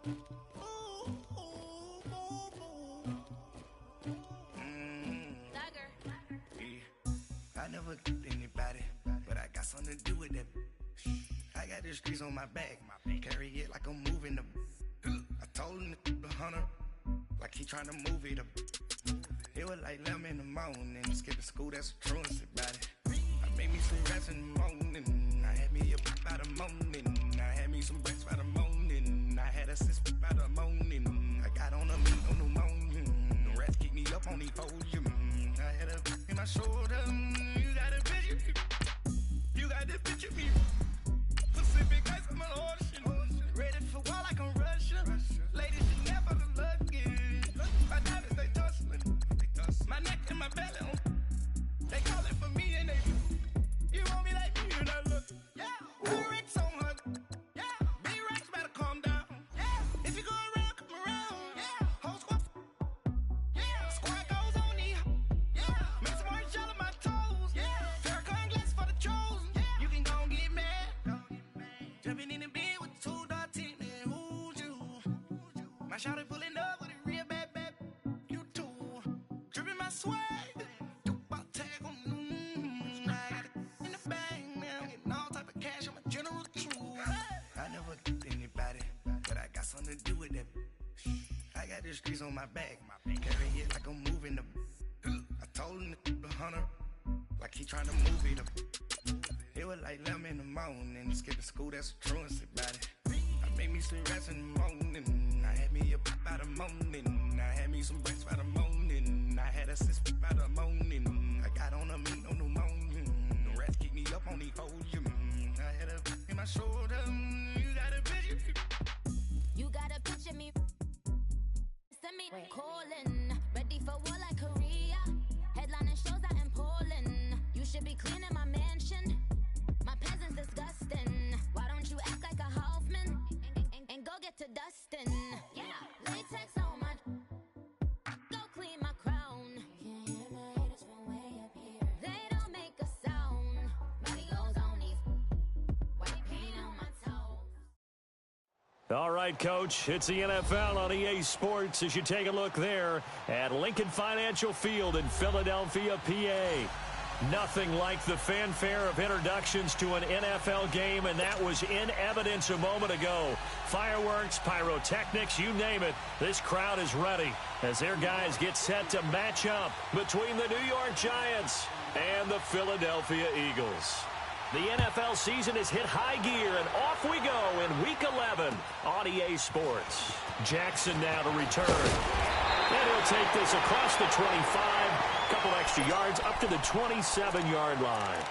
I never anybody, but I got something to do with that. I got the streets on my back, carry it like I'm moving the. I told him the hunter, like he trying to move it up. It was like 11 in the morning, skipping school, that's a truancy about it. I made me some rest in the morning, I had me a by the morning, I had me some breaks by the morning, I had a sis by the morning, I got on a meat on the morning, the rats keep me up on the podium, I had a in my shoulder, you got a picture, you got the picture me, Pacific ice on my ocean, ready for war like I'm Russian, ladies should never look lucky, my diamonds they tussling, my neck and my belly, they call it for me and they, you want me like me and I look, yeah, B-Rex on her, yeah, B-Rex better calm down, yeah, if you go around, come around, yeah, whole squad, yeah, squad goes on the, yeah, make some orange gel on my toes, yeah, Farrakhan glass for the chosen, yeah, you can go and get mad, jumping in the bed with 2 dark teeth, man, who's you, my shawty pulling up with a real bad, you too, dripping my swag, something to do with that. I got the streets on my back, carry it like I'm moving the. I told him the hunter, like he trying to move it up. It was like 11 in the morning, skipping school, that's a truancy about it. I made me some rest in the morning, I had me a by the morning, I had me some breaks by the morning, I had a sis by the morning, I got on a meat on the morning, the rats keep me up on the podium, I had a in my shoulder, you got a picture. You gotta picture me, send me calling, ready for war like Korea, headlining shows out in Poland, you should be cleaning my mansion, my peasants disgusting, why don't you act like a Hoffman, and go get to dustin', yeah, latex on my, go clean my crown, can't hear my haters from way up here, they don't make a sound, money goes on these, white paint on my toes. All right, Coach, it's the NFL on EA Sports as you take a look there at Lincoln Financial Field in Philadelphia, PA. Nothing like the fanfare of introductions to an NFL game, and that was in evidence a moment ago. Fireworks, pyrotechnics, you name it, this crowd is ready as their guys get set to match up between the New York Giants and the Philadelphia Eagles. The NFL season has hit high gear, and off we go in Week 11 on EA Sports. Jackson now to return. And he'll take this across the 25, a couple extra yards, up to the 27-yard line.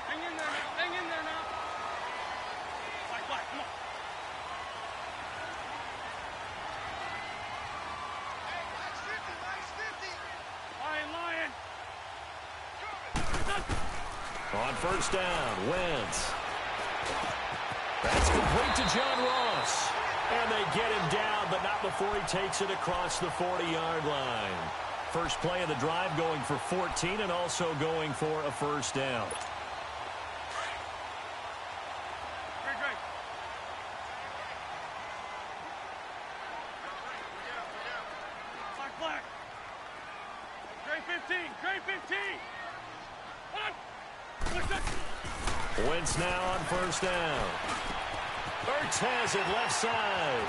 Hang in there now, hang in there now. Black, come on. On first down, Wentz. That's complete to John Ross. And they get him down, but not before he takes it across the 40-yard line. First play of the drive going for 14 and also going for a first down. Great. Black. Gray 15. Wentz now on first down. Ertz has it left side.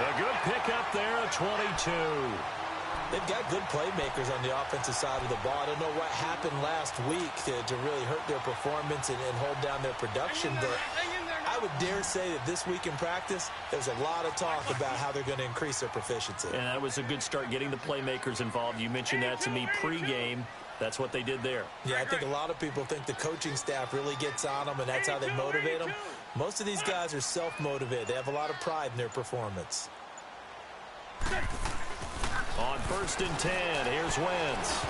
A good pickup there at 22. They've got good playmakers on the offensive side of the ball. I don't know what happened last week to really hurt their performance and hold down their production, but I would dare say that this week in practice, there's a lot of talk about how they're going to increase their proficiency. And that was a good start, getting the playmakers involved. You mentioned that to me pregame. That's what they did there. Yeah, I think a lot of people think the coaching staff really gets on them, and that's how they motivate them. Most of these guys are self-motivated. They have a lot of pride in their performance. On first and 10, here's Wentz.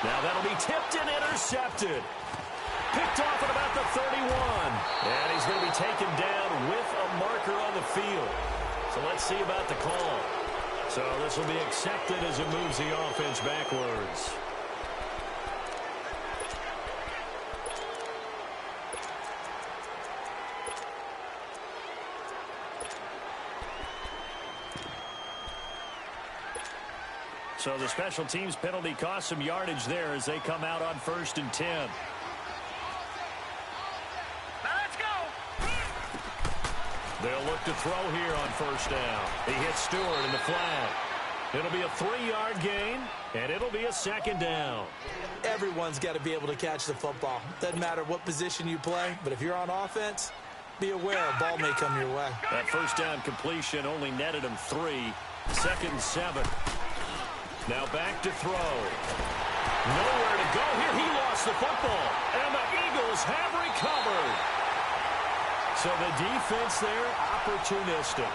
Now that'll be tipped and intercepted. Picked off at about the 31. And he's going to be taken down with a marker on the field. So let's see about the call. So this will be accepted as it moves the offense backwards. So the special teams penalty cost some yardage there as they come out on 1st and 10. Let's go. They'll look to throw here on 1st down. He hits Stewart in the flat. It'll be a 3-yard gain, and it'll be a 2nd down. Everyone's got to be able to catch the football. Doesn't matter what position you play, but if you're on offense, be aware a ball may come your way. That 1st down completion only netted him 3. 2nd and 7. Now back to throw. Nowhere to go here. He lost the football, and the Eagles have recovered. So the defense there, opportunistic.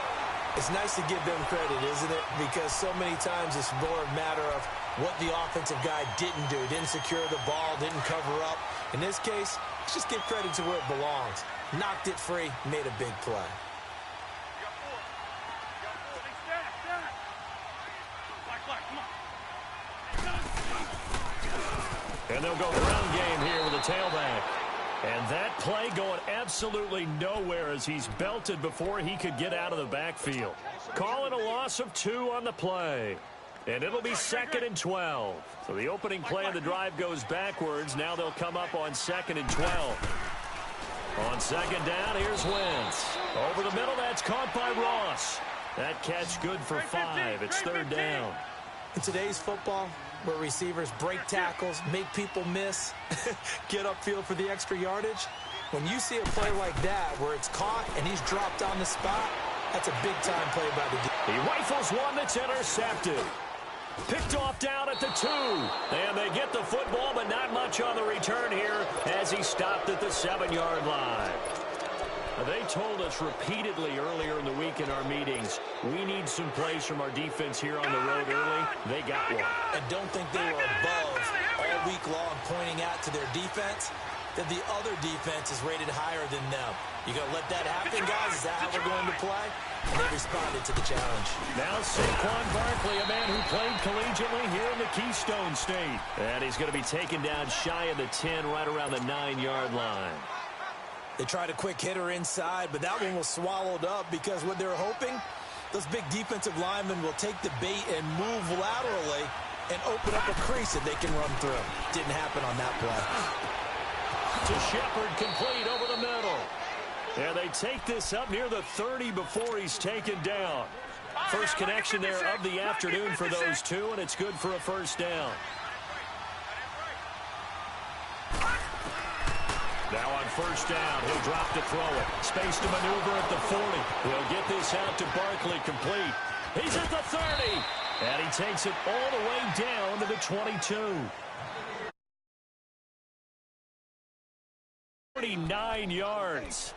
It's nice to give them credit, isn't it? Because so many times it's more a matter of what the offensive guy didn't do. Didn't secure the ball, didn't cover up. In this case, let's just give credit to where it belongs. Knocked it free, made a big play. And they'll go ground game here with a tailback. And that play going absolutely nowhere as he's belted before he could get out of the backfield. Calling a loss of 2 on the play. And it'll be 2nd and 12. So the opening play of the drive goes backwards. Now they'll come up on 2nd and 12. On 2nd down, here's Wentz. Over the middle, that's caught by Ross. That catch good for 5. It's 3rd down. In today's football, where receivers break tackles, make people miss, get upfield for the extra yardage, when you see a play like that where it's caught and he's dropped on the spot, that's a big-time play by the defense. He rifles one that's intercepted. Picked off down at the 2. And they get the football, but not much on the return here as he stopped at the 7-yard line. They told us repeatedly earlier in the week in our meetings, we need some plays from our defense here on the road early. They got one. And don't think they were above all week long pointing out to their defense that the other defense is rated higher than them. You going to let that happen, guys? Is that how we're going to play? And they responded to the challenge. Now Saquon Barkley, a man who played collegiately here in the Keystone State. And he's going to be taken down shy of the 10, right around the 9-yard line. They tried a quick hitter inside, but that one was swallowed up because what they're hoping, those big defensive linemen will take the bait and move laterally and open up a crease that they can run through. Didn't happen on that play. To Shepard, complete over the middle. And they take this up near the 30 before he's taken down. First connection there of the afternoon for those two, and it's good for a 1st down. Now on 1st down, he'll drop to throw it. Space to maneuver at the 40. He'll get this out to Barkley, complete. He's at the 30. And he takes it all the way down to the 22. 49 yards.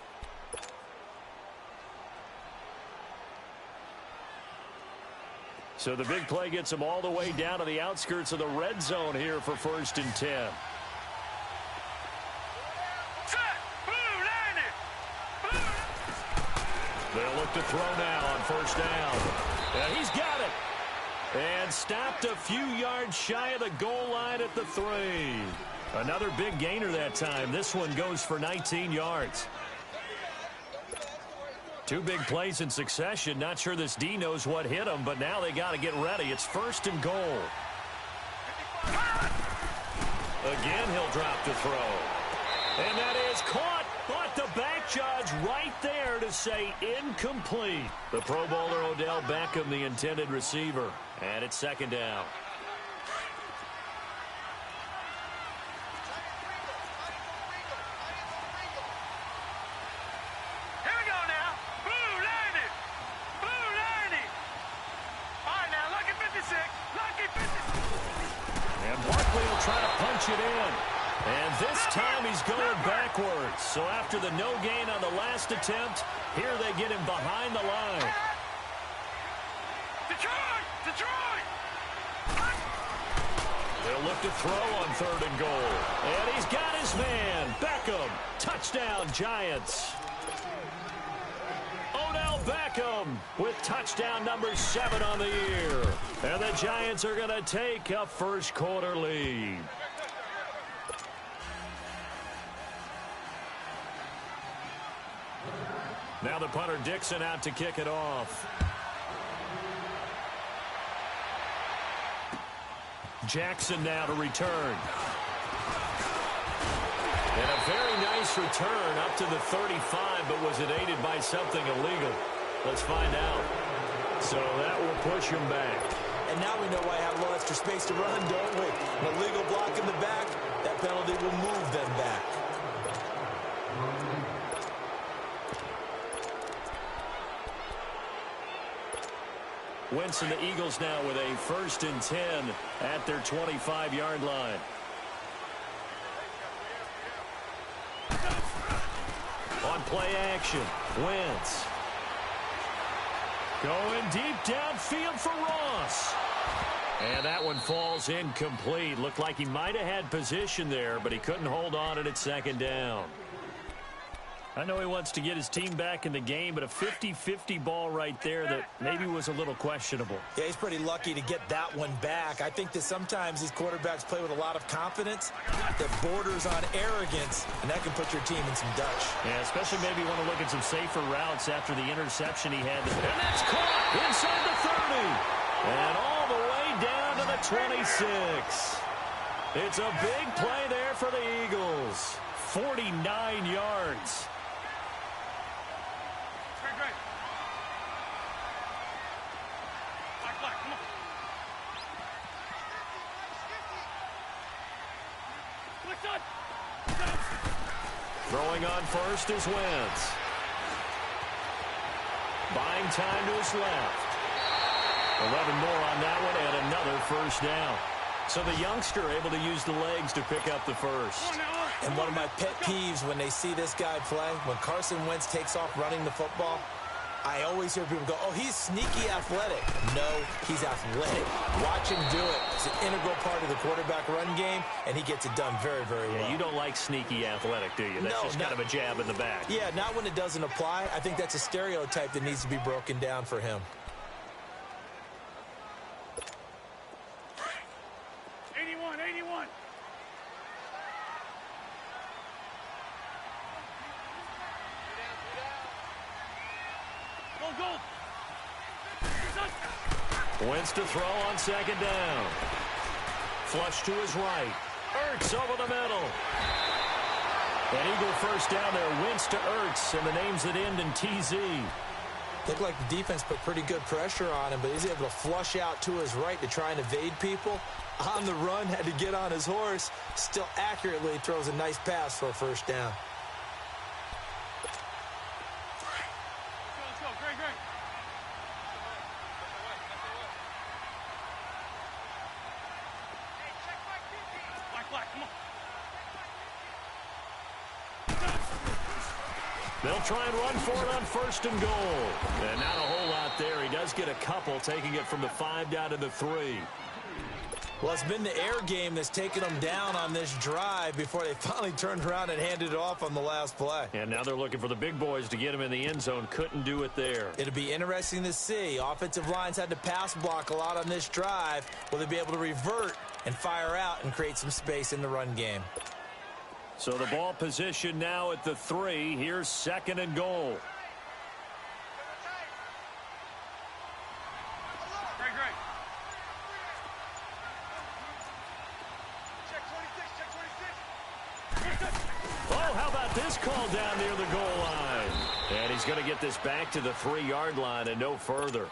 So the big play gets him all the way down to the outskirts of the red zone here for 1st and 10. They'll look to throw now on 1st down. And he's got it. And stopped a few yards shy of the goal line at the 3. Another big gainer that time. This one goes for 19 yards. 2 big plays in succession. Not sure this D knows what hit him, but now they got to get ready. It's 1st and goal. Again, he'll drop to throw. And that is caught. But the back judge right there to say incomplete. The Pro Bowler Odell Beckham, the intended receiver. And it's 2nd down. Here we go now. Blue landed. Blue landed. All right, now, lucky 56. Lucky 56. And Barkley will try to punch it in. And this time he's going backwards. So after the no gain on the last attempt, here they get him behind the line. Detroit! Detroit! They'll look to throw on 3rd and goal. And he's got his man. Beckham. Touchdown, Giants. Odell Beckham with touchdown number 7 on the year. And the Giants are going to take a 1st quarter lead. Now the punter Dixon out to kick it off. Jackson now to return. And a very nice return up to the 35, but was it aided by something illegal? Let's find out. So that will push him back. And now we know why I have a little extra space to run, don't we? An illegal block in the back, that penalty will move them back. Wentz and the Eagles now with a 1st and 10 at their 25-yard line. On play action, Wentz. Going deep downfield for Ross. And that one falls incomplete. Looked like he might have had position there, but he couldn't hold on at 2nd down. I know he wants to get his team back in the game, but a 50-50 ball right there that maybe was a little questionable. Yeah, he's pretty lucky to get that one back. I think that sometimes these quarterbacks play with a lot of confidence that borders on arrogance, and that can put your team in some Dutch. Yeah, especially maybe want to look at some safer routes after the interception he had. And that's caught inside the 30. And all the way down to the 26. It's a big play there for the Eagles. 49 yards. Throwing on first is Wentz. Buying time to his left. 11 more on that one and another 1st down. So the youngster able to use the legs to pick up the first. And one of my pet peeves when they see this guy play, when Carson Wentz takes off running the football, I always hear people go, oh, he's sneaky athletic. No, he's athletic. Watch him do it. It's an integral part of the quarterback run game, and he gets it done very, very well. Yeah, you don't like sneaky athletic, do you? That's just kind of a jab in the back. Yeah, not when it doesn't apply. I think that's a stereotype that needs to be broken down for him. 81. Wentz to throw on 2nd down. Flush to his right. Ertz over the middle. An Eagle 1st down there. Wentz to Ertz, and the names that end in TZ. Looked like the defense put pretty good pressure on him, but he's able to flush out to his right to try and evade people. On the run, had to get on his horse. Still accurately throws a nice pass for a 1st down. Let's go. Great. Black, come on. They'll try and run for it on 1st and goal. And not a whole lot there. He does get a couple, taking it from the 5 down to the 3. Well, it's been the air game that's taken them down on this drive before they finally turned around and handed it off on the last play. And now they're looking for the big boys to get him in the end zone. Couldn't do it there. It'll be interesting to see. Offensive lines had to pass block a lot on this drive. Will they be able to revert and fire out and create some space in the run game? So the ball position now at the 3. Here's 2nd and goal. Great. Check 26. Oh, how about this call down near the goal line? And he's going to get this back to the 3-yard line and no further.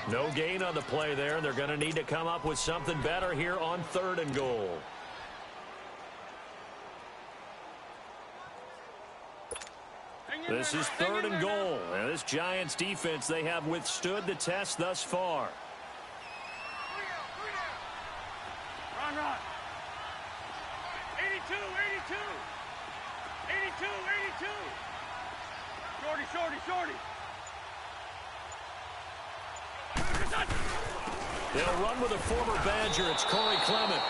No gain on the play there, and they're going to need to come up with something better here on 3rd and goal. This is 3rd and goal. And this Giants defense, they have withstood the test thus far. Run. 82. 82. Shorty. They'll run with a former Badger. It's Corey Clement.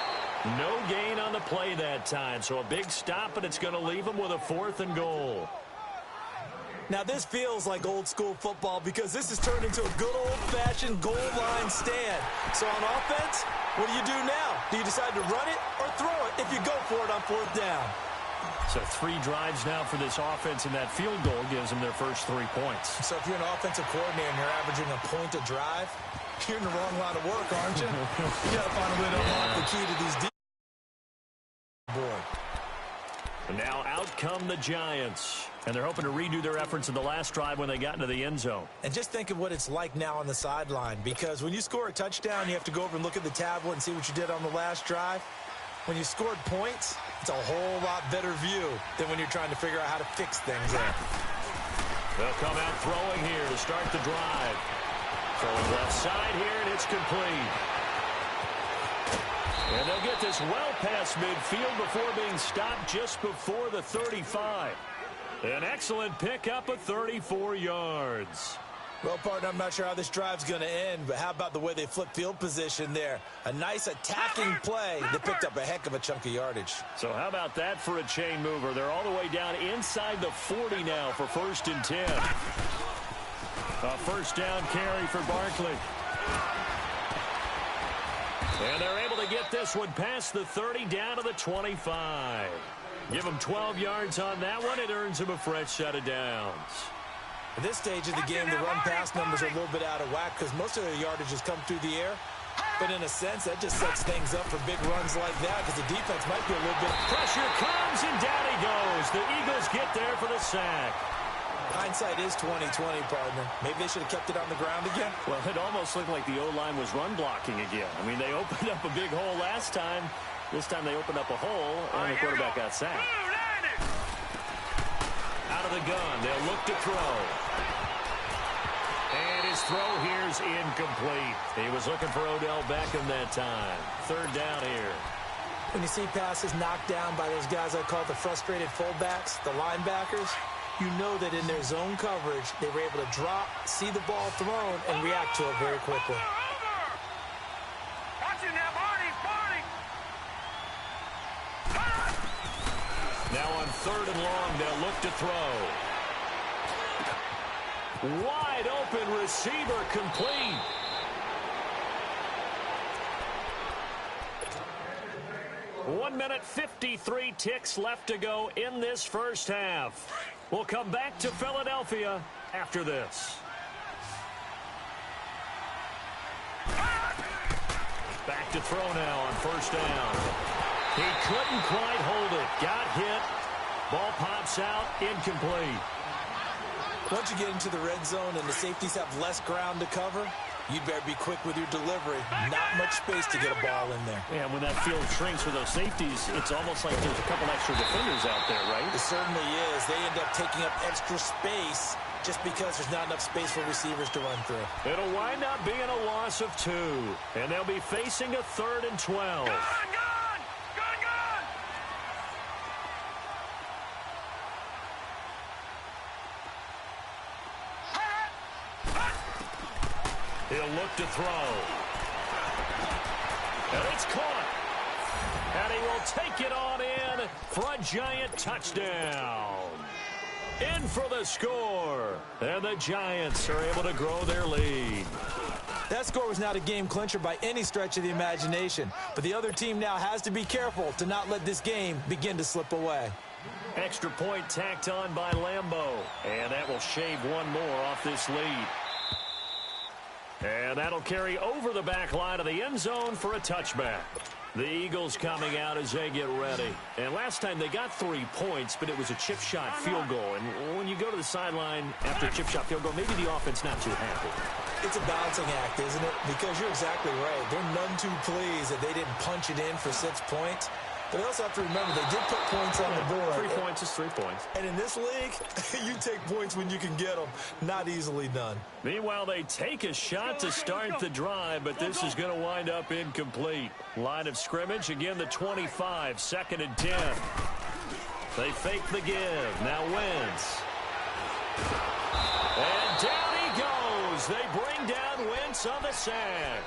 No gain on the play that time. So a big stop, and it's going to leave them with a 4th and goal. Now, this feels like old school football because this has turned into a good old-fashioned goal line stand. So on offense, what do you do now? Do you decide to run it or throw it if you go for it on 4th down? So 3 drives now for this offense, and that field goal gives them their first 3 points. So if you're an offensive coordinator and you're averaging a point a drive, you're in the wrong line of work, aren't you? You got to find a way to unlock the Now out come the Giants. And they're hoping to redo their efforts in the last drive when they got into the end zone. And just think of what it's like now on the sideline, because when you score a touchdown, you have to go over and look at the tablet and see what you did on the last drive. When you scored points, it's a whole lot better view than when you're trying to figure out how to fix things there. They'll come out throwing here to start the drive. Throwing left side here, and it's complete. And they'll get this well past midfield before being stopped just before the 35. An excellent pickup of 34 yards. Well, partner, I'm not sure how this drive's going to end, but how about the way they flip field position there? A nice attacking play. They picked up a heck of a chunk of yardage. So how about that for a chain mover? They're all the way down inside the 40 now for 1st and 10. A first down carry for Barkley. And they're able to get this one past the 30 down to the 25. Give them 12 yards on that one. It earns them a fresh set of downs. At this stage of the game, the run-pass numbers are a little bit out of whack because most of their yardage has come through the air. But in a sense, that just sets things up for big runs like that because the defense might be a little bit... Pressure comes, and down he goes. The Eagles get there for the sack. Hindsight is 20/20, partner. Maybe they should have kept it on the ground again. Well, it almost looked like the O-line was run blocking again. I mean, they opened up a big hole last time. This time they opened up a hole, and the quarterback got sacked. Out of the gun, they'll look to throw. And his throw here's incomplete. He was looking for Odell Beckham that time. 3rd down here. When you see passes knocked down by those guys I call the frustrated fullbacks, the linebackers, you know that in their zone coverage, they were able to drop, see the ball thrown, and react to it very quickly. Now on 3rd and long, they'll look to throw. Wide open receiver complete. One minute, 53 ticks left to go in this first half. We'll come back to Philadelphia after this. Back to throw now on 1st down. He couldn't quite hold it. Got hit. Ball pops out. Incomplete. Once you get into the red zone and the safeties have less ground to cover, you'd better be quick with your delivery. Not much space to get a ball in there. Yeah, when that field shrinks with those safeties, it's almost like there's a couple extra defenders out there, right? It certainly is. They end up taking up extra space just because there's not enough space for receivers to run through. It'll wind up being a loss of 2, and they'll be facing a 3rd and 12. He'll look to throw. And it's caught. And he will take it on in for a Giant touchdown. In for the score. And the Giants are able to grow their lead. That score was not a game clincher by any stretch of the imagination. But the other team now has to be careful to not let this game begin to slip away. Extra point tacked on by Lambeau. And that will shave one more off this lead. And that'll carry over the back line of the end zone for a touchback. The Eagles coming out as they get ready. And last time they got 3 points, but it was a chip shot field goal. And when you go to the sideline after a chip shot field goal, maybe the offense not too happy. It's a balancing act, isn't it? Because you're exactly right. They're none too pleased that they didn't punch it in for 6 points. But they also have to remember they did put points on the board. 3 points is 3 points. And in this league, you take points when you can get them. Not easily done. Meanwhile, they take a shot to start the drive, but this is going to wind up incomplete. Line of scrimmage, again the 25, 2nd and 10. They fake the give. Now Wentz. And down he goes. They bring down Wentz on the sack.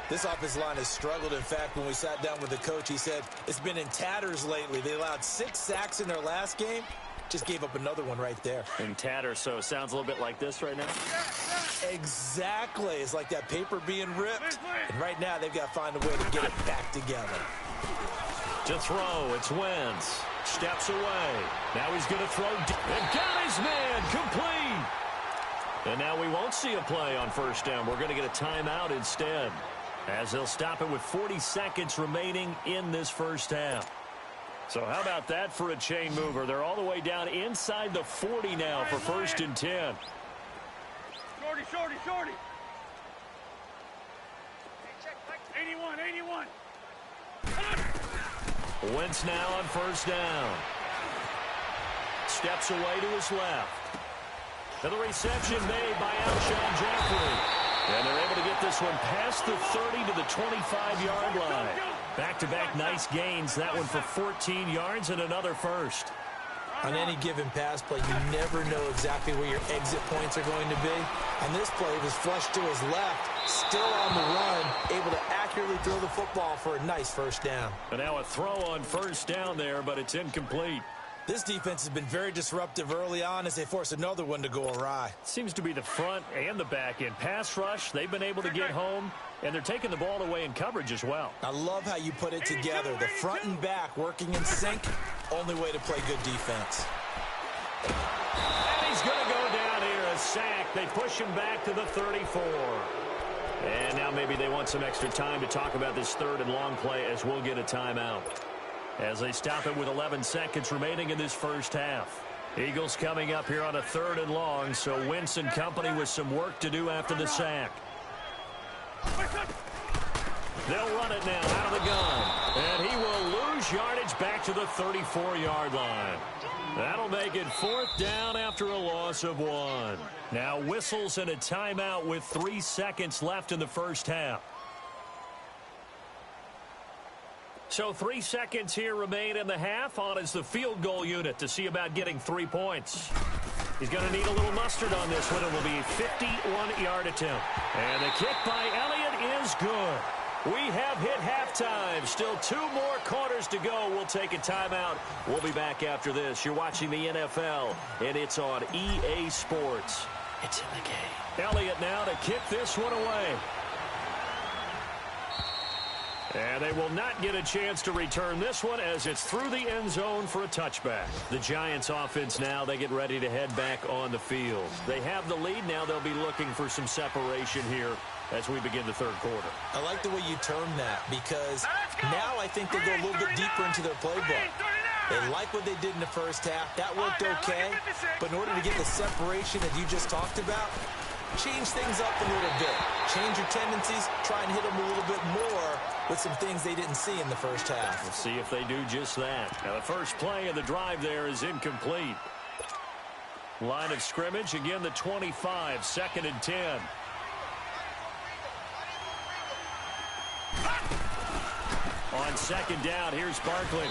This offensive line has struggled. In fact, when we sat down with the coach, he said it's been in tatters lately. They allowed 6 sacks in their last game. Just gave up another one right there. In tatters, so it sounds a little bit like this right now? Exactly. It's like that paper being ripped. And right now, they've got to find a way to get it back together. To throw, it's Wentz. Steps away. Now he's going to throw. And got his man complete. And now we won't see a play on 1st down. We're going to get a timeout instead, as they'll stop it with 40 seconds remaining in this first half. So how about that for a chain mover? They're all the way down inside the 40 now for 1st and 10. Shorty, shorty, shorty. 81, 81. Wentz now on 1st down. Steps away to his left. And the reception made by Alshon Jeffrey. And they're able to get this one past the 30 to the 25-yard line. Back-to-back nice gains. That one for 14 yards and another first. On any given pass play, you never know exactly where your exit points are going to be. On this play, it was flushed to his left, still on the run, able to accurately throw the football for a nice 1st down. And now a throw on 1st down there, but it's incomplete. This defense has been very disruptive early on as they force another one to go awry. Seems to be the front and the back end. Pass rush, they've been able to get home, and they're taking the ball away in coverage as well. I love how you put it together. The front and back working in sync, only way to play good defense. And he's going to go down here, a sack. They push him back to the 34. And now maybe they want some extra time to talk about this 3rd and long play as we'll get a timeout. As they stop it with 11 seconds remaining in this 1st half. Eagles coming up here on a 3rd and long, so Wentz and company with some work to do after the sack. They'll run it now out of the gun. And he will lose yardage back to the 34-yard line. That'll make it 4th down after a loss of 1. Now whistles and a timeout with 3 seconds left in the 1st half. So 3 seconds here remain in the half. On is the field goal unit to see about getting 3 points. He's going to need a little mustard on this one. It will be a 51-yard attempt. And the kick by Elliott is good. We have hit halftime. Still 2 more quarters to go. We'll take a timeout. We'll be back after this. You're watching the NFL, and it's on EA Sports. It's in the game. Elliott now to kick this one away. And they will not get a chance to return this one as it's through the end zone for a touchback. The Giants offense now, they get ready to head back on the field. They have the lead. Now they'll be looking for some separation here as we begin the 3rd quarter. I like the way you term that because now I think they go a little bit deeper into their playbook. They like what they did in the 1st half. That worked okay. But in order to get the separation that you just talked about, change things up a little bit. Change your tendencies. Try and hit them a little bit more with some things they didn't see in the 1st half. We'll see if they do just that. Now the first play of the drive there is incomplete. Line of scrimmage, again the 25, 2nd and 10. On 2nd down, here's Barkley.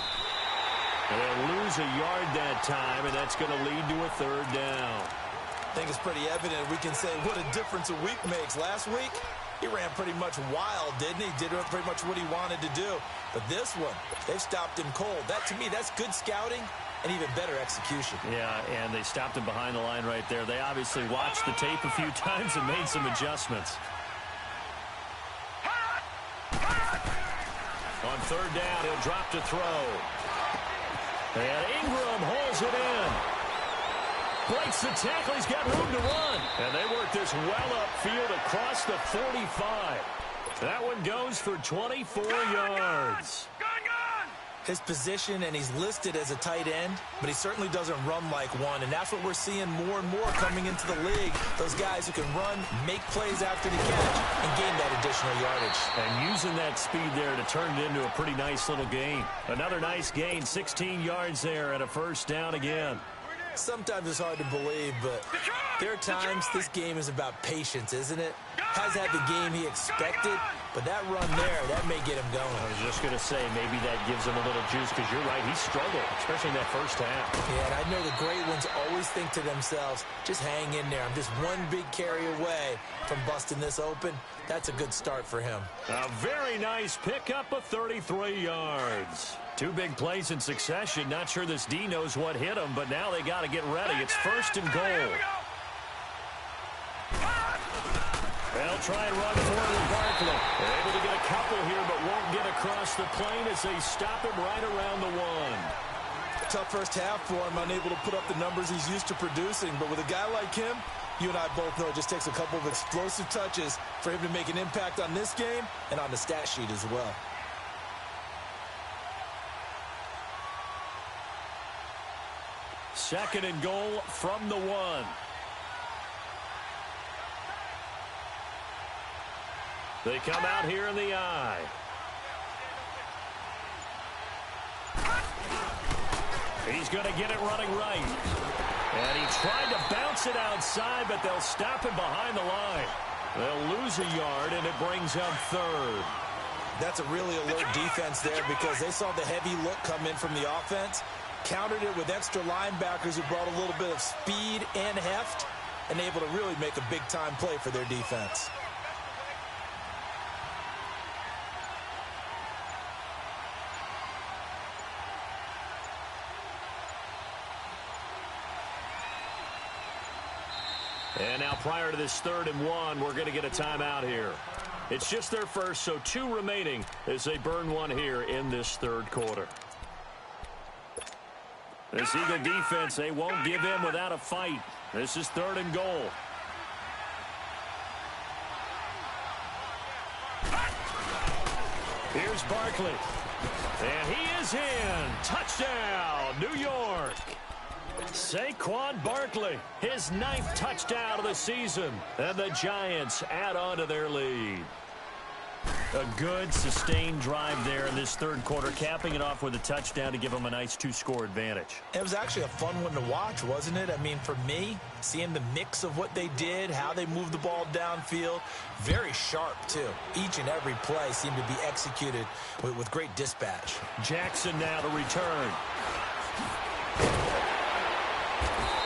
And they'll lose a yard that time, and that's going to lead to a 3rd down. I think it's pretty evident we can say what a difference a week makes. Last week, he ran pretty much wild, didn't he? Did pretty much what he wanted to do. But this one, they've stopped him cold. That, to me, that's good scouting and even better execution. Yeah, and they stopped him behind the line right there. They obviously watched the tape a few times and made some adjustments. On 3rd down, he'll drop to throw. And Ingram holds it in. Breaks the tackle. He's got room to run. And they work this well upfield across the 45. That one goes for 24 yards. His position, and he's listed as a tight end, but he certainly doesn't run like one, and that's what we're seeing more and more coming into the league. Those guys who can run, make plays after the catch, and gain that additional yardage. And using that speed there to turn it into a pretty nice little gain. Another nice gain, 16 yards there, and a 1st down again. Sometimes it's hard to believe, but there are times this game is about patience, isn't it? Has had the game he expected, but that run there, that may get him going. I was just going to say, maybe that gives him a little juice, because you're right, he struggled, especially in that 1st half. Yeah, and I know the great ones always think to themselves, just hang in there. I'm just one big carry away from busting this open. That's a good start for him. A very nice pickup of 33 yards. 2 big plays in succession. Not sure this D knows what hit him, but now they got to get ready. It's 1st and goal. They'll try and run for it with Barkley. They're able to get a couple here, but won't get across the plane as they stop him right around the 1. Tough 1st half for him, unable to put up the numbers he's used to producing. But with a guy like him, you and I both know it just takes a couple of explosive touches for him to make an impact on this game and on the stat sheet as well. second and goal from the 1. They come out here in the I. He's going to get it running right. And he tried to bounce it outside, but they'll stop him behind the line. They'll lose a yard, and it brings up third. That's a really alert defense there because they saw the heavy look come in from the offense, countered it with extra linebackers who brought a little bit of speed and heft, and able to really make a big-time play for their defense. And now prior to this 3rd and 1, we're going to get a timeout here. It's just their first, so 2 remaining as they burn one here in this 3rd quarter. This Eagle defense, they won't give in without a fight. This is 3rd and goal. Here's Barkley. And he is in. Touchdown, New York. Saquon Barkley, his 9th touchdown of the season, and the Giants add on to their lead. A good, sustained drive there in this 3rd quarter, capping it off with a touchdown to give them a nice 2-score advantage. It was actually a fun one to watch, wasn't it? I mean, for me, seeing the mix of what they did, how they moved the ball downfield, very sharp, too. Each and every play seemed to be executed with great dispatch. Jackson now to return.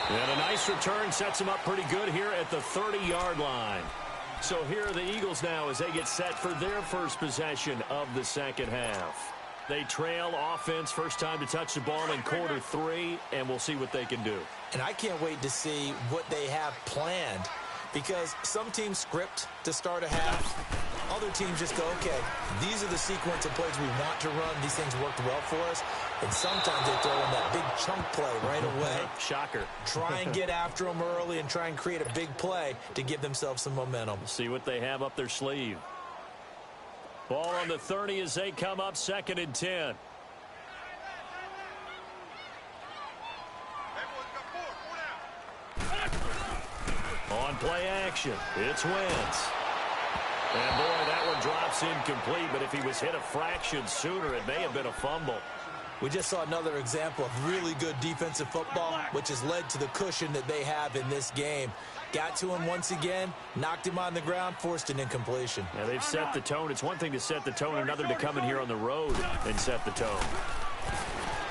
And a nice return sets him up pretty good here at the 30-yard line. So here are the Eagles now as they get set for their first possession of the second half. They trail offense, first time to touch the ball in quarter 3, and we'll see what they can do. And I can't wait to see what they have planned because some teams script to start a half. Other teams just go, okay, these are the sequence of plays we want to run. These things worked well for us. And sometimes they throw in that big chunk play right away. Shocker. Try and get after them early and try and create a big play to give themselves some momentum. See what they have up their sleeve. Ball on the 30 as they come up 2nd and 10. On play action, it's Wentz. And boy, that one drops incomplete, but if he was hit a fraction sooner, it may have been a fumble. We just saw another example of really good defensive football, which has led to the cushion that they have in this game. Got to him once again, knocked him on the ground, forced an incompletion. Yeah, they've set the tone. It's one thing to set the tone, another to come in here on the road and set the tone.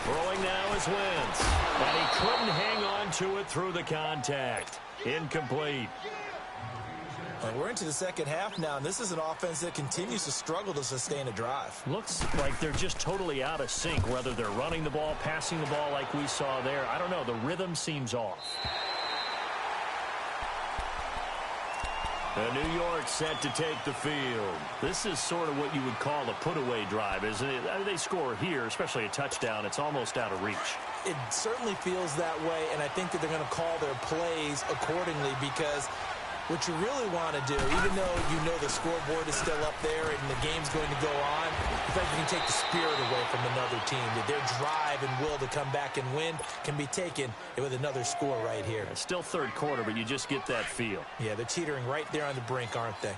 Throwing now is Wentz. And he couldn't hang on to it through the contact. Incomplete. We're into the second half now, and this is an offense that continues to struggle to sustain a drive. Looks like they're just totally out of sync, whether they're running the ball, passing the ball like we saw there. I don't know. The rhythm seems off. And New York set to take the field. This is sort of what you would call a put-away drive, isn't it? I mean, they score here, especially a touchdown. It's almost out of reach. It certainly feels that way, and I think that they're going to call their plays accordingly because what you really want to do, even though you know the scoreboard is still up there and the game's going to go on, in fact, you can take the spirit away from another team. That their drive and will to come back and win can be taken with another score right here. It's still 3rd quarter, but you just get that feel. Yeah, they're teetering right there on the brink, aren't they?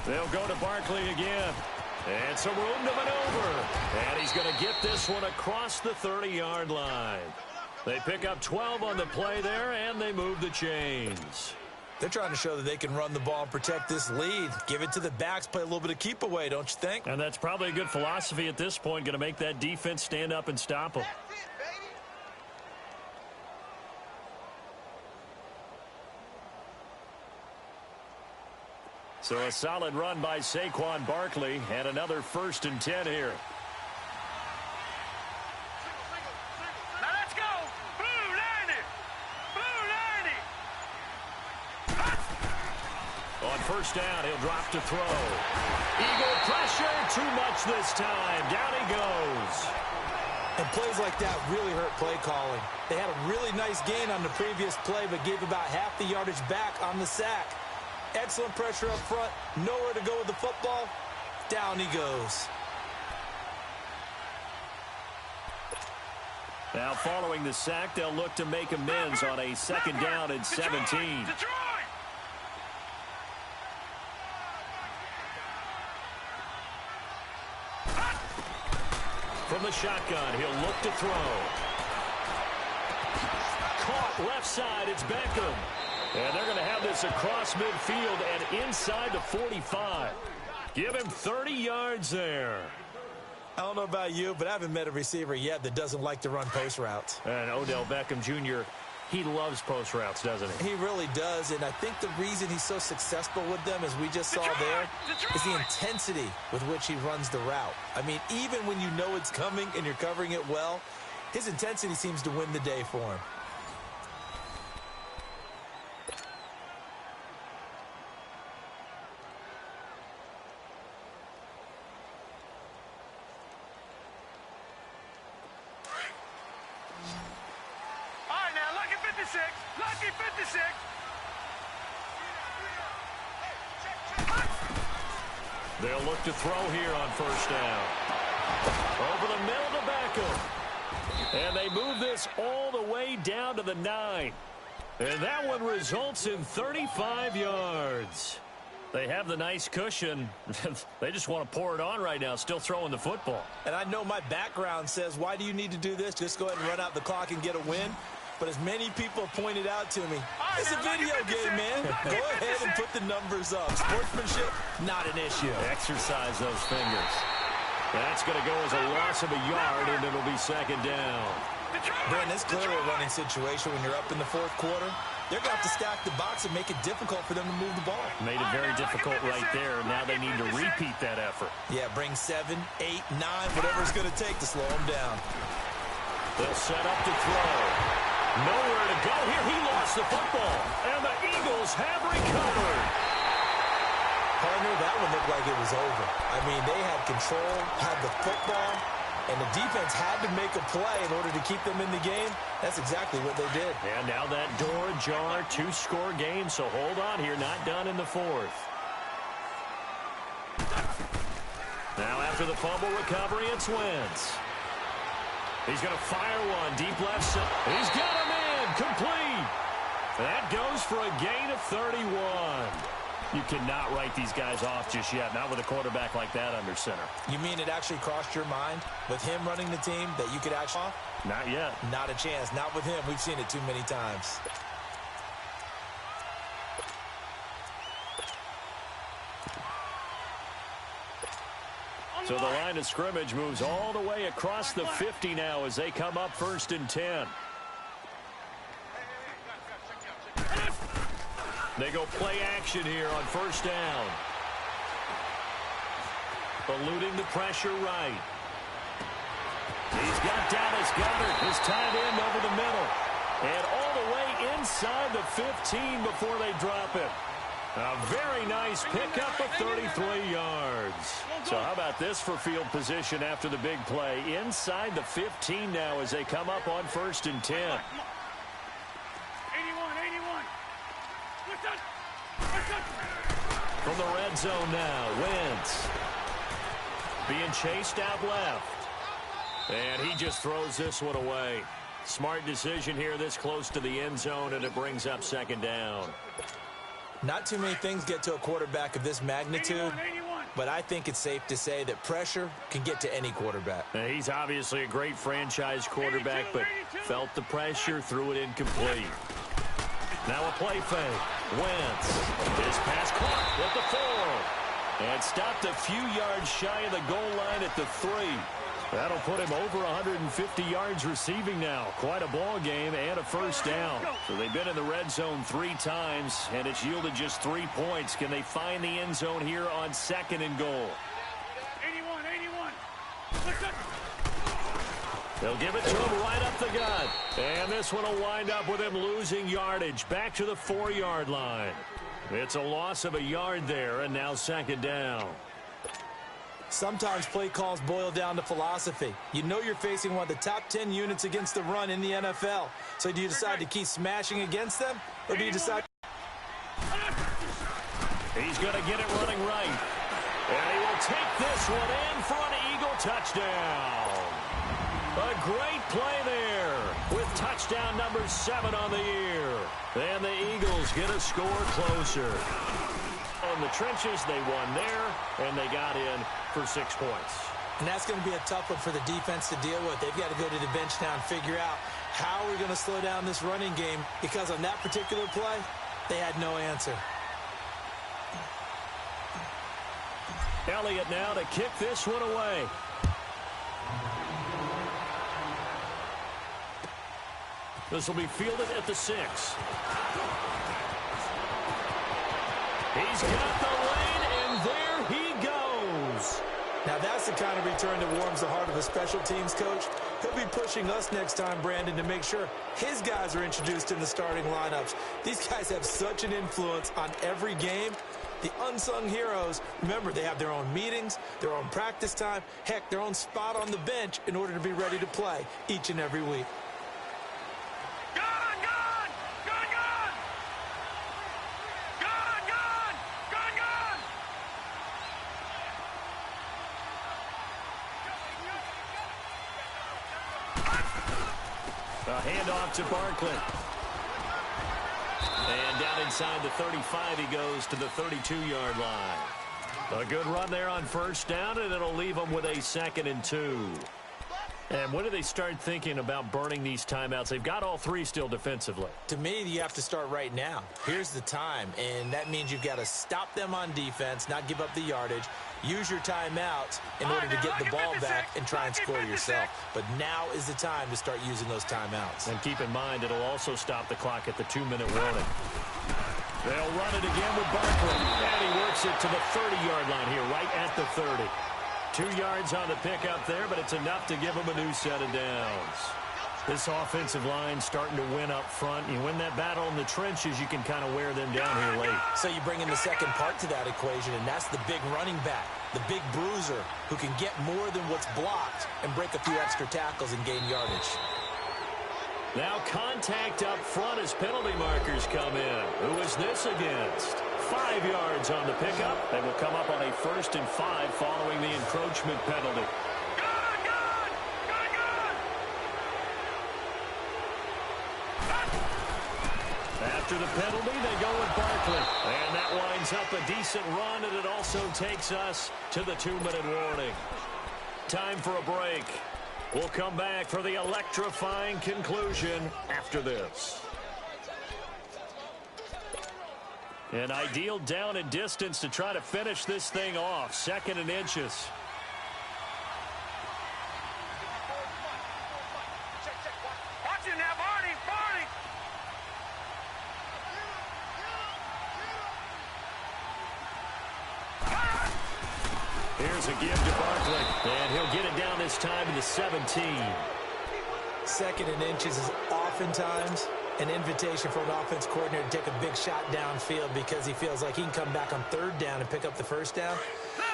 They'll go to Barkley again. And some room to maneuver. And he's going to get this one across the 30-yard line. They pick up 12 on the play there, and they move the chains. They're trying to show that they can run the ball and protect this lead. Give it to the backs, play a little bit of keep away, don't you think? And that's probably a good philosophy at this point, going to make that defense stand up and stop them. So a solid run by Saquon Barkley, and another 1st and 10 here. Now let's go! Blue 90! Blue 90! On 1st down, he'll drop to throw. Eagle pressure, too much this time. Down he goes. And plays like that really hurt play calling. They had a really nice gain on the previous play, but gave about half the yardage back on the sack. Excellent pressure up front, nowhere to go with the football. Down he goes. Now following the sack, they'll look to make amends on a second down and 17. From the shotgun, he'll look to throw. Caught left side, it's Beckham. And they're going to have this across midfield and inside the 45. Give him 30 yards there. I don't know about you, but I haven't met a receiver yet that doesn't like to run post routes. And Odell Beckham Jr., he loves post routes, doesn't he? He really does, and I think the reason he's so successful with them, as we just saw there, is the intensity with which he runs the route. I mean, even when you know it's coming and you're covering it well, his intensity seems to win the day for him. Lucky 56. They'll look to throw here on first down. Over the middle to Beckham. And they move this all the way down to the 9. And that one results in 35 yards. They have the nice cushion. They just want to pour it on right now, still throwing the football. And I know my background says, why do you need to do this? Just go ahead and run out the clock and get a win. But as many people have pointed out to me, it's a video game, man. Go ahead and put the numbers up. Sportsmanship, not an issue. Exercise those fingers. That's going to go as a loss of a yard, and it'll be second down. Ben, it's clearly a running situation when you're up in the fourth quarter. They're going to have to stack the box and make it difficult for them to move the ball. Made it very difficult right there. Now they need to repeat that effort. Yeah, bring 7, 8, 9, whatever it's going to take to slow them down. They'll set up to throw. Nowhere to go here. He lost the football. And the Eagles have recovered. Partner, that one looked like it was over. I mean, they had control, had the football, and the defense had to make a play in order to keep them in the game. That's exactly what they did. And now that door ajar, 2-score game, so hold on here. Not done in the fourth. Now after the fumble recovery, it's Wentz. He's going to fire one deep left side. He's got him in. Complete. That goes for a gain of 31. You cannot write these guys off just yet, not with a quarterback like that under center. You mean it actually crossed your mind with him running the team that you could actually off? Not yet. Not a chance. Not with him. We've seen it too many times. So the line of scrimmage moves all the way across the 50 now as they come up 1st and 10. They go play action here on first down. Eluding the pressure right. He's got Dallas Goedert, his tight end, over the middle. And all the way inside the 15 before they drop it. A very nice pickup of 33 yards. So how about this for field position after the big play? Inside the 15 now as they come up on 1st and 10. 81. From the red zone now, Wentz. Being chased out left. And he just throws this one away. Smart decision here this close to the end zone, and it brings up second down. Not too many things get to a quarterback of this magnitude, but I think it's safe to say that pressure can get to any quarterback. Now, he's obviously a great franchise quarterback, but felt the pressure, threw it incomplete. Now a play fake. Wentz. His pass caught with the 4. And stopped a few yards shy of the goal line at the 3. That'll put him over 150 yards receiving now. Quite a ball game and a first down. So they've been in the red zone 3 times, and it's yielded just 3 points. Can they find the end zone here on 2nd and goal? 81. They'll give it to him right up the gut. And this one will wind up with him losing yardage back to the 4-yard line. It's a loss of a yard there, and now second down. Sometimes play calls boil down to philosophy. You know you're facing one of the top 10 units against the run in the NFL. So do you decide to keep smashing against them, or do you decide... He's going to get it running right. And he will take this one in for an Eagle touchdown. A great play there with touchdown number 7 on the year. And the Eagles get a score closer. On the trenches, they won there, and they got in for 6 points. And that's going to be a tough one for the defense to deal with. They've got to go to the bench now and figure out how we're going to slow down this running game, because on that particular play, they had no answer. Elliott now to kick this one away. This will be fielded at the 6. He's got the lane, and there he goes. Now that's the kind of return that warms the heart of a special teams coach. He'll be pushing us next time, Brandon, to make sure his guys are introduced in the starting lineups. These guys have such an influence on every game. The unsung heroes, remember, they have their own meetings, their own practice time, heck, their own spot on the bench in order to be ready to play each and every week. A handoff to Barkley. And down inside the 35, he goes to the 32-yard line. A good run there on first down, and it'll leave them with a 2nd and 2. And when do they start thinking about burning these timeouts? They've got all 3 still defensively. To me, you have to start right now. Here's the time, and that means you've got to stop them on defense, not give up the yardage, use your timeouts in order to get the ball back and try and score yourself. But now is the time to start using those timeouts. And keep in mind, it'll also stop the clock at the 2-minute warning. They'll run it again with Barkley, and he works it to the 30-yard line here, right at the 30. 2 yards on the pickup there, but it's enough to give them a new set of downs. This offensive line starting to win up front. You win that battle in the trenches, you can kind of wear them down here late. So you bring in the second part to that equation, and that's the big running back, the big bruiser, who can get more than what's blocked and break a few extra tackles and gain yardage. Now contact up front as penalty markers come in. Who is this against? 5 yards on the pickup. They will come up on a 1st and 5 following the encroachment penalty. After the penalty, they go with Barkley. And that winds up a decent run, and it also takes us to the 2-minute warning. Time for a break. We'll come back for the electrifying conclusion after this. An ideal down and distance to try to finish this thing off. 2nd and inches. Watch him now, Barney. Here's a give to Barkley, and he'll get it down this time to the 17. 2nd and inches is oftentimes an invitation for an offense coordinator to take a big shot downfield because he feels like he can come back on 3rd down and pick up the 1st down.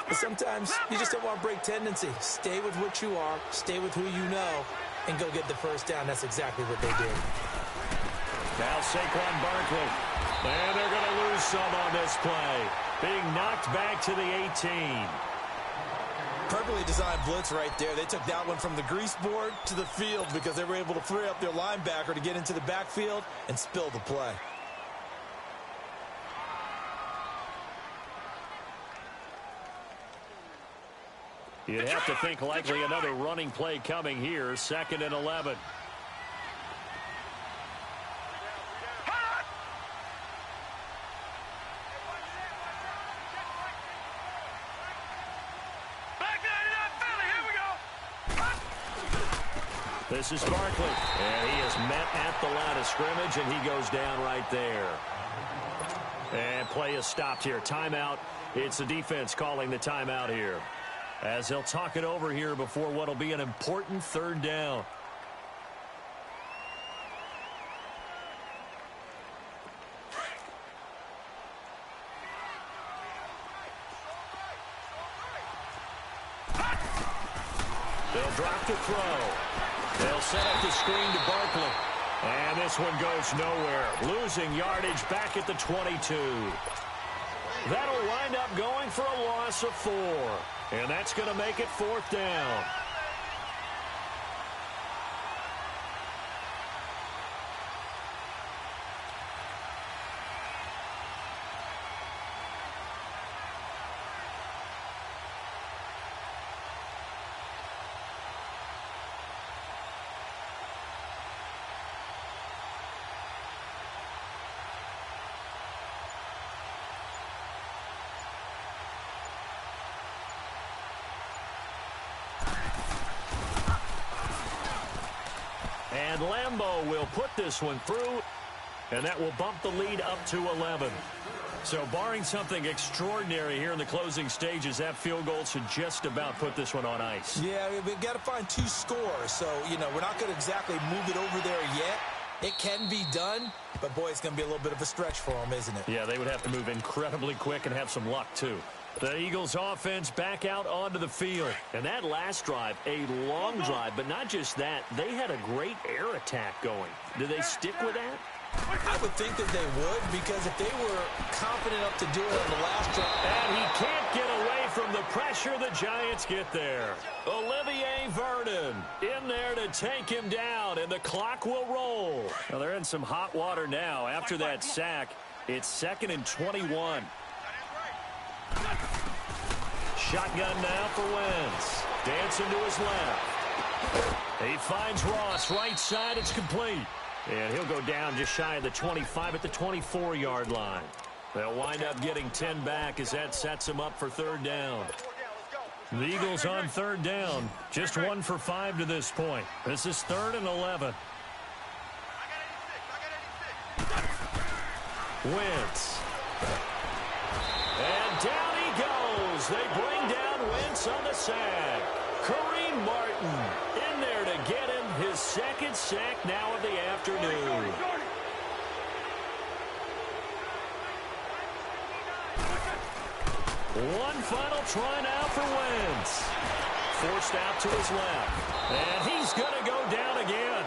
But sometimes you just don't want to break tendency. Stay with what you are, stay with who you know, and go get the 1st down. That's exactly what they did. Now Saquon Barkley. And they're going to lose some on this play. Being knocked back to the 18. Perfectly designed blitz right there. They took that one from the grease board to the field because they were able to free up their linebacker to get into the backfield and spill the play. You'd have to think likely another running play coming here. 2nd and 11. This is Barkley, and he is met at the line of scrimmage, and he goes down right there. And play is stopped here. Timeout. It's the defense calling the timeout here, as they'll talk it over here before what will be an important 3rd down. They'll drop the throw. They'll set up the screen to Barkley. And this one goes nowhere. Losing yardage back at the 22. That'll wind up up going for a loss of 4. And that's going to make it 4th down. And Lambeau will put this one through, and that will bump the lead up to 11. So barring something extraordinary here in the closing stages, that field goal should just about put this one on ice. Yeah, we've got to find 2 scores. So, you know, we're not going to exactly move it over there yet. It can be done, but, boy, it's going to be a little bit of a stretch for them, isn't it? Yeah, they would have to move incredibly quick and have some luck, too. The Eagles offense back out onto the field. And that last drive, a long drive, but not just that. They had a great air attack going. Do they stick with that? I would think that they would, because if they were confident enough to do it on the last drive. And he can't get away from the pressure. The Giants get there. Olivier Vernon in there to take him down, and the clock will roll. Well, they're in some hot water now. After that sack, it's 2nd and 21. Shotgun now for Wentz. Dancing to his left. He finds Ross right side. It's complete. And he'll go down just shy of the 25 at the 24-yard line. They'll wind up getting 10 back as that sets them up for 3rd down. The Eagles on 3rd down. Just 1 for 5 to this point. This is 3rd and 11. Wentz. And down he goes. They bring down Wentz on the sack. Kareem Martin in there to get him his 2nd sack now of the afternoon. One final try now for Wentz. Forced out to his left. And he's going to go down again.